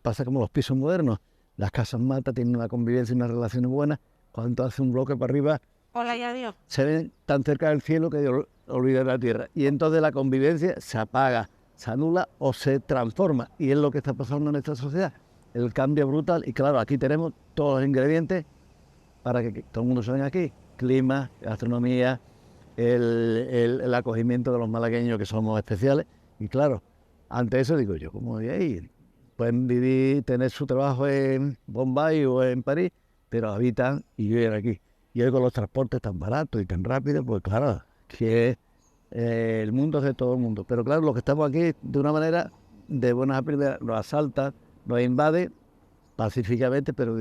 pasa como los pisos modernos. Las casas matas tienen una convivencia y unas relaciones buenas. Cuando hace un bloque para arriba, Hola y adiós. se ven tan cerca del cielo que olvidan la tierra. Y entonces la convivencia se apaga, se anula o se transforma. Y es lo que está pasando en esta sociedad. El cambio brutal. Y claro, aquí tenemos todos los ingredientes para que todo el mundo se venga aquí. Clima, gastronomía, el acogimiento de los malagueños que somos especiales. Y claro, ante eso digo yo, ¿cómo voy a ir? Pueden vivir, tener su trabajo en Bombay o en París, pero habitan y viven aquí. Y hoy con los transportes tan baratos y tan rápidos, pues claro, que el mundo es de todo el mundo. Pero claro, los que estamos aquí, de una manera, de buenas a primeras, nos asaltan, nos invaden pacíficamente, pero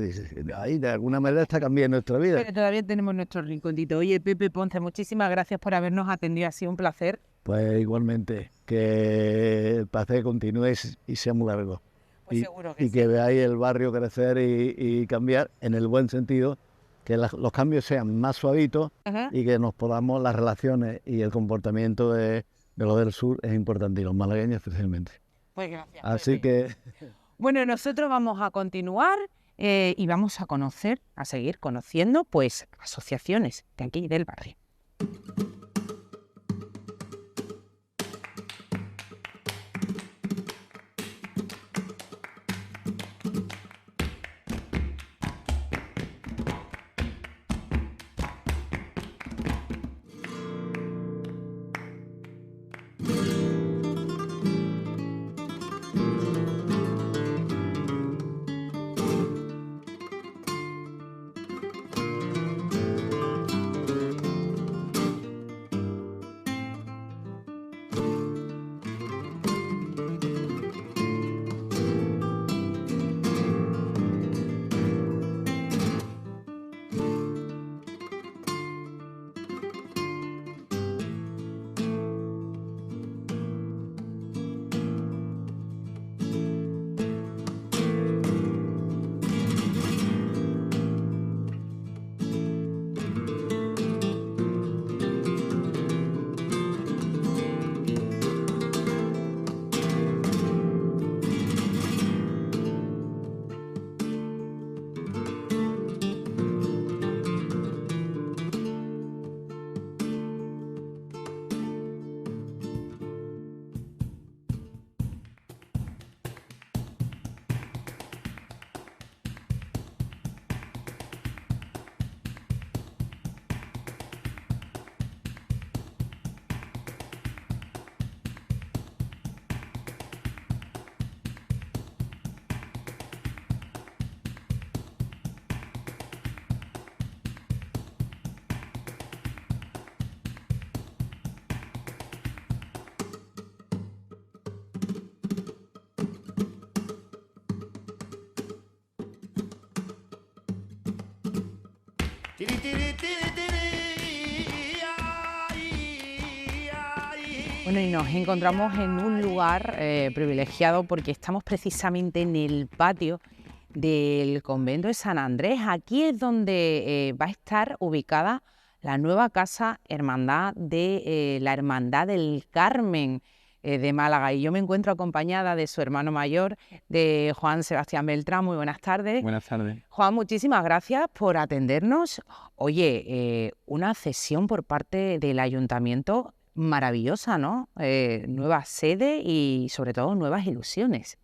ahí de alguna manera está cambiando nuestra vida. Pero todavía tenemos nuestro rinconcito. Oye, Pepe Ponce, muchísimas gracias por habernos atendido. Ha sido un placer. Pues igualmente, que el placer continúe y sea muy largo. Pues seguro que y sí. que veáis el barrio crecer y cambiar en el buen sentido, que los cambios sean más suavitos y que nos podamos, las relaciones y el comportamiento de los del sur es importante, y los malagueños especialmente. Pues gracias. Así Pepe. que... Bueno, nosotros vamos a continuar y vamos a conocer, a seguir conociendo, pues, asociaciones de aquí, del barrio. Bueno, y nos encontramos en un lugar privilegiado porque estamos precisamente en el patio del convento de San Andrés. Aquí es donde va a estar ubicada la nueva casa hermandad de la Hermandad del Carmen de Málaga. Y yo me encuentro acompañada de su hermano mayor, de Juan Sebastián Beltrán. Muy buenas tardes. Buenas tardes. Juan, muchísimas gracias por atendernos. Oye, una cesión por parte del ayuntamiento maravillosa, ¿no? Nueva sede y sobre todo nuevas ilusiones.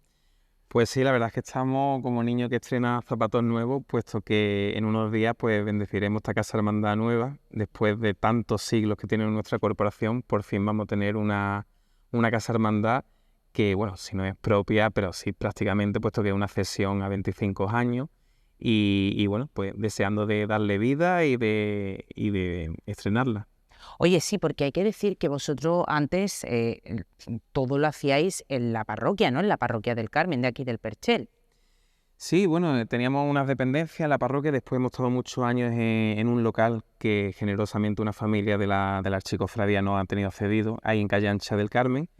Pues sí, la verdad es que estamos como niños que estrena zapatos nuevos, puesto que en unos días pues bendeciremos esta casa hermandad nueva. Después de tantos siglos que tiene nuestra corporación, por fin vamos a tener una casa hermandad que, bueno, si no es propia, pero sí prácticamente, puesto que es una cesión a 25 años. Y bueno, pues deseando de darle vida y de estrenarla. Oye, sí, porque hay que decir que vosotros antes todo lo hacíais en la parroquia, ¿no? En la parroquia del Carmen, de aquí del Perchel. Sí, bueno, teníamos unas dependencias en la parroquia, después hemos estado muchos años en un local que generosamente una familia de la archicofradía nos ha tenido cedido, ahí en Calle Ancha del Carmen.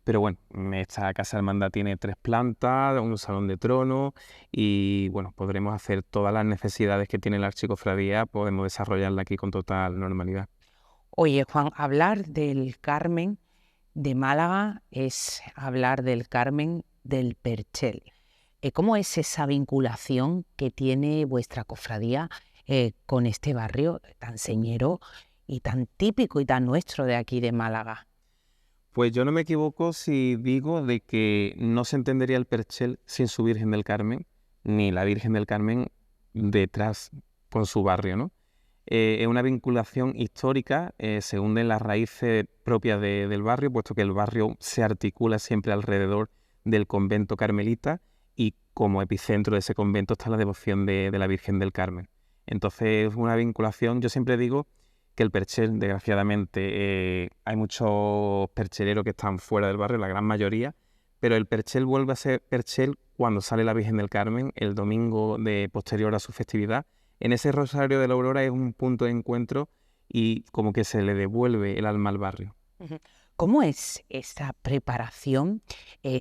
Pero bueno, esta casa hermandad tiene 3 plantas, un salón de trono y bueno, podremos hacer todas las necesidades que tiene la archicofradía, podemos desarrollarla aquí con total normalidad. Oye, Juan, hablar del Carmen de Málaga es hablar del Carmen del Perchel. ¿Cómo es esa vinculación que tiene vuestra cofradía con este barrio tan señero y tan típico y tan nuestro de aquí de Málaga? Pues yo no me equivoco si digo de que no se entendería el Perchel sin su Virgen del Carmen, ni la Virgen del Carmen detrás con su barrio, ¿no? Es una vinculación histórica, se hunden las raíces propias del barrio, puesto que el barrio se articula siempre alrededor del convento carmelita y como epicentro de ese convento está la devoción de la Virgen del Carmen. Entonces es una vinculación, yo siempre digo que el perchel, desgraciadamente, hay muchos percheleros que están fuera del barrio, la gran mayoría, pero el perchel vuelve a ser perchel cuando sale la Virgen del Carmen el domingo posterior a su festividad. En ese Rosario de la Aurora es un punto de encuentro y como que se le devuelve el alma al barrio. ¿Cómo es esta preparación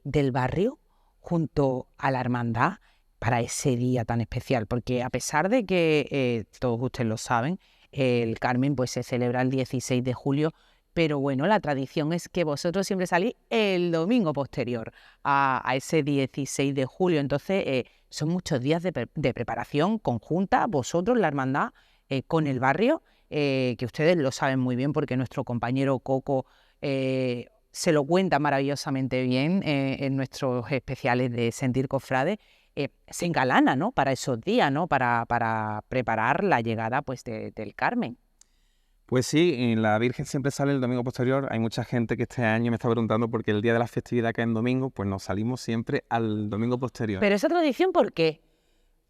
del barrio junto a la hermandad para ese día tan especial? Porque a pesar de que todos ustedes lo saben, el Carmen pues se celebra el 16 de julio, pero bueno, la tradición es que vosotros siempre salís el domingo posterior a ese 16 de julio. Entonces son muchos días de preparación conjunta, vosotros, la hermandad, con el barrio, que ustedes lo saben muy bien porque nuestro compañero Coco se lo cuenta maravillosamente bien en nuestros especiales de Sentir Cofrade. Se engalana, ¿no?, para esos días, ¿no?, para preparar la llegada pues del Carmen. Pues sí, la Virgen siempre sale el domingo posterior. Hay mucha gente que este año me está preguntando porque el día de la festividad cae en domingo, pues nos salimos siempre al domingo posterior. Pero esa tradición, ¿por qué?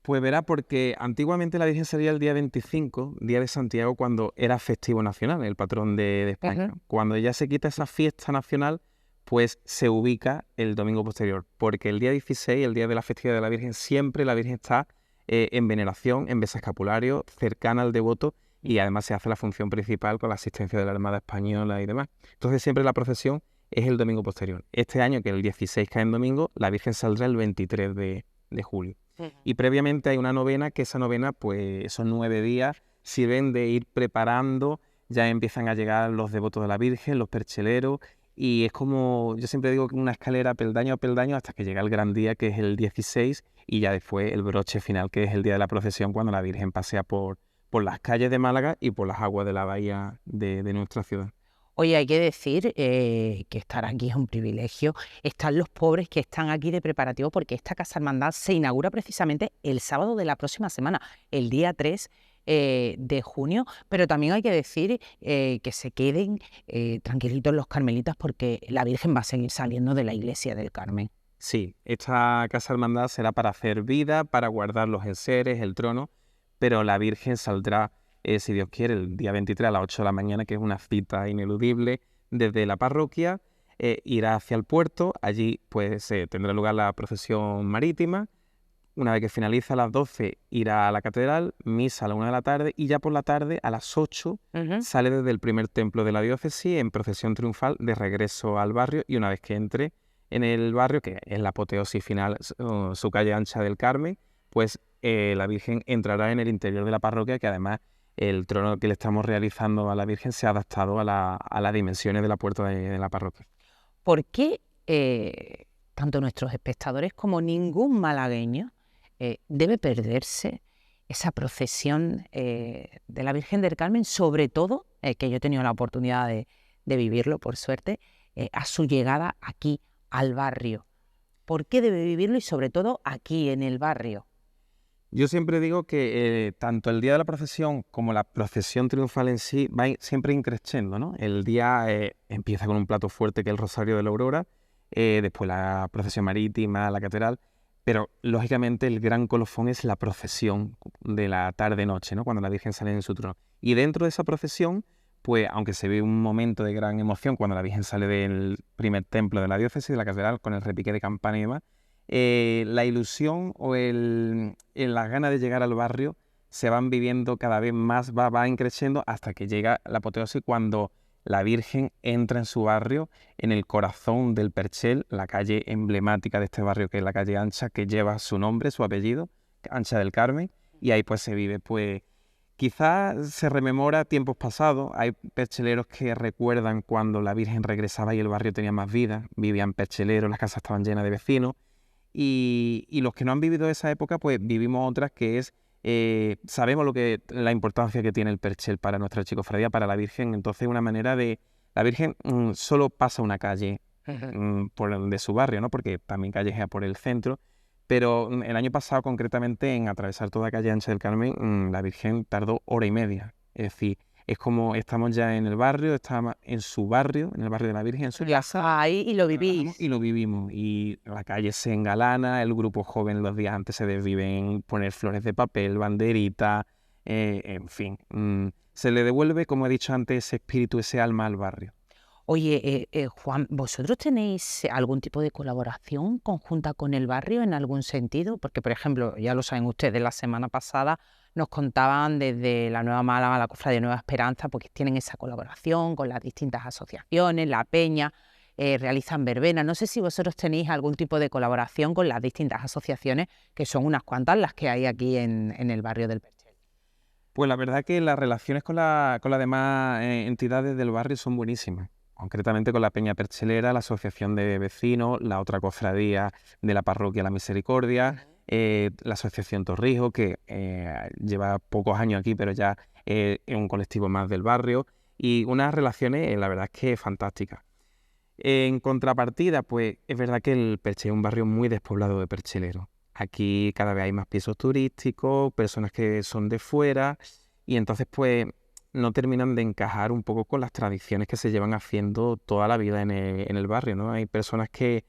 Pues verá, porque antiguamente la Virgen salía el día 25, día de Santiago, cuando era festivo nacional, el patrón de España. Cuando ya se quita esa fiesta nacional, pues se ubica el domingo posterior, porque el día 16, el día de la festividad de la Virgen, siempre la Virgen está en veneración, en besa escapulario, cercana al devoto, y además se hace la función principal con la asistencia de la Armada Española y demás. Entonces siempre la procesión es el domingo posterior. Este año, que el 16 cae en domingo, la Virgen saldrá el 23 de julio. Y previamente hay una novena, que esa novena, pues esos 9 días sirven de ir preparando, ya empiezan a llegar los devotos de la Virgen, los percheleros, y es como, yo siempre digo, que una escalera peldaño a peldaño hasta que llega el gran día, que es el 16, y ya después el broche final, que es el día de la procesión, cuando la Virgen pasea por las calles de Málaga y por las aguas de la bahía de nuestra ciudad. Oye, hay que decir que estar aquí es un privilegio. Están los pobres que están aquí de preparativo porque esta Casa Hermandad se inaugura precisamente el sábado de la próxima semana, el día 3 de junio. Pero también hay que decir que se queden tranquilitos los carmelitas porque la Virgen va a seguir saliendo de la iglesia del Carmen. Sí, esta Casa Hermandad será para hacer vida, para guardar los enseres, el trono, pero la Virgen saldrá, si Dios quiere, el día 23 a las 8 de la mañana, que es una cita ineludible, desde la parroquia, irá hacia el puerto. Allí pues tendrá lugar la procesión marítima. Una vez que finaliza a las 12 irá a la catedral, misa a la 1 de la tarde, y ya por la tarde a las 8 sale desde el primer templo de la diócesis en procesión triunfal de regreso al barrio, y una vez que entre en el barrio, que es la apoteosis final, su calle ancha del Carmen, pues la Virgen entrará en el interior de la parroquia, que además el trono que le estamos realizando a la Virgen se ha adaptado a las dimensiones de la puerta de la parroquia. ¿Por qué tanto nuestros espectadores como ningún malagueño debe perderse esa procesión de la Virgen del Carmen, sobre todo, que yo he tenido la oportunidad de vivirlo, por suerte, a su llegada aquí al barrio? ¿Por qué debe vivirlo y sobre todo aquí en el barrio? Yo siempre digo que tanto el día de la procesión como la procesión triunfal en sí va siempre increciendo, ¿no? El día empieza con un plato fuerte que es el Rosario de la Aurora, después la procesión marítima, la catedral, pero lógicamente el gran colofón es la procesión de la tarde-noche, ¿no?, cuando la Virgen sale en su trono. Y dentro de esa procesión, pues aunque se ve un momento de gran emoción cuando la Virgen sale del primer templo de la diócesis, de la catedral, con el repique de campana y demás, la ilusión o las ganas de llegar al barrio se van viviendo cada vez más, va increciendo hasta que llega la apoteosis cuando la Virgen entra en su barrio, en el corazón del Perchel, la calle emblemática de este barrio, que es la calle Ancha, que lleva su nombre, su apellido, Ancha del Carmen, y ahí pues se vive pues Quizás se rememora tiempos pasados, hay percheleros que recuerdan cuando la Virgen regresaba y el barrio tenía más vida, vivían percheleros, las casas estaban llenas de vecinos, y los que no han vivido esa época, pues vivimos otras que es, sabemos la importancia que tiene el perchel para nuestra archicofradía, para la Virgen. Entonces una manera de, la Virgen solo pasa una calle de su barrio, ¿no? Porque también callejea por el centro. Pero el año pasado, concretamente, en atravesar toda calle Ancha del Carmen, la Virgen tardó 1 hora y media. Es decir, es como estamos ya en el barrio, estamos en su barrio, en el barrio de la Virgen, en su Ya casa. está ahí y lo vivís. Y lo vivimos. Y la calle se engalana, el grupo joven los días antes se desvive en poner flores de papel, banderitas, en fin. Se le devuelve, como he dicho antes, ese espíritu, ese alma al barrio. Oye, Juan, ¿vosotros tenéis algún tipo de colaboración conjunta con el barrio en algún sentido? Porque, por ejemplo, ya lo saben ustedes, la semana pasada nos contaban desde la Nueva Málaga, la Cofradía de Nueva Esperanza, porque tienen esa colaboración con las distintas asociaciones, la Peña, realizan verbenas. No sé si vosotros tenéis algún tipo de colaboración con las distintas asociaciones, que son unas cuantas las que hay aquí en el barrio del Perchel. Pues la verdad que las relaciones con las demás entidades del barrio son buenísimas. Concretamente con la Peña Perchelera, la Asociación de Vecinos, la otra cofradía de la Parroquia La Misericordia, la Asociación Torrijos, que lleva pocos años aquí, pero ya es un colectivo más del barrio, y unas relaciones, la verdad es que fantásticas. En contrapartida, pues es verdad que el Perchel es un barrio muy despoblado de percheleros. Aquí cada vez hay más pisos turísticos, personas que son de fuera, y entonces pues no terminan de encajar un poco con las tradiciones que se llevan haciendo toda la vida en el barrio, ¿no? Hay personas que,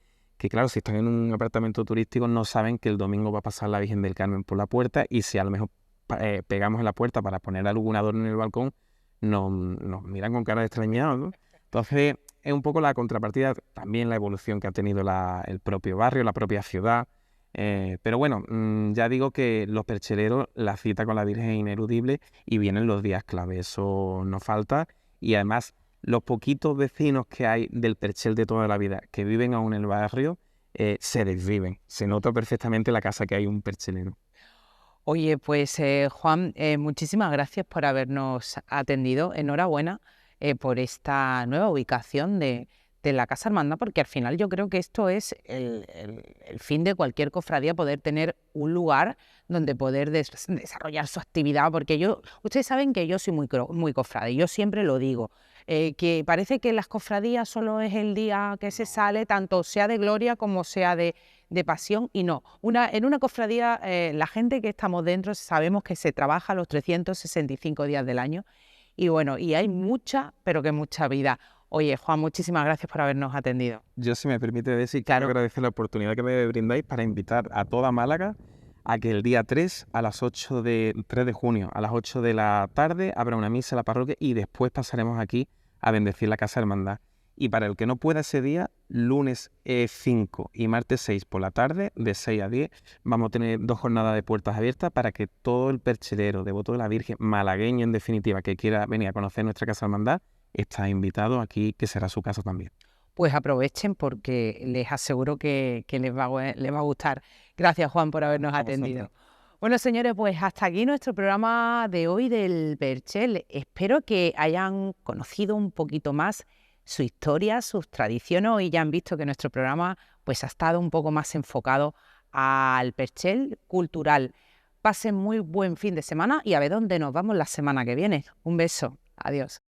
claro, si están en un apartamento turístico no saben que el domingo va a pasar la Virgen del Carmen por la puerta, y si a lo mejor pegamos en la puerta para poner algún adorno en el balcón, nos miran con cara de extrañado, ¿no? Entonces es un poco la contrapartida, también la evolución que ha tenido el propio barrio, la propia ciudad. Pero bueno, ya digo que los percheleros, la cita con la Virgen es ineludible y vienen los días clave, eso no falta. Y además, los poquitos vecinos que hay del Perchel de toda la vida que viven aún en el barrio, se desviven. Se nota perfectamente la casa que hay un perchelero. Oye, pues Juan, muchísimas gracias por habernos atendido. Enhorabuena por esta nueva ubicación de la Casa Hermandad, porque al final yo creo que esto es el fin de cualquier cofradía, poder tener un lugar donde poder desarrollar su actividad, porque ustedes saben que yo soy muy cofrade, y yo siempre lo digo, que parece que las cofradías solo es el día que se sale, tanto sea de gloria como sea de pasión, y no. En una cofradía, la gente que estamos dentro sabemos que se trabaja los 365 días del año, y bueno, y hay mucha, pero que mucha vida. Oye, Juan, muchísimas gracias por habernos atendido. Yo, si me permite decir, Claro. quiero agradecer la oportunidad que me brindáis para invitar a toda Málaga a que el día 3 de junio a las 8 de la tarde habrá una misa en la parroquia, y después pasaremos aquí a bendecir la Casa Hermandad. Y para el que no pueda ese día, lunes 5 y martes 6 por la tarde, de 6 a 10, vamos a tener 2 jornadas de puertas abiertas para que todo el perchelero, devoto de la Virgen, malagueño en definitiva, que quiera venir a conocer nuestra Casa Hermandad, está invitado aquí, que será su casa también. Pues aprovechen, porque les aseguro que les va a gustar. Gracias, Juan, por habernos atendido. Bueno, señores, pues hasta aquí nuestro programa de hoy del Perchel. Espero que hayan conocido un poquito más su historia, sus tradiciones, y ya han visto que nuestro programa pues ha estado un poco más enfocado al Perchel cultural. Pasen muy buen fin de semana y a ver dónde nos vamos la semana que viene. Un beso. Adiós.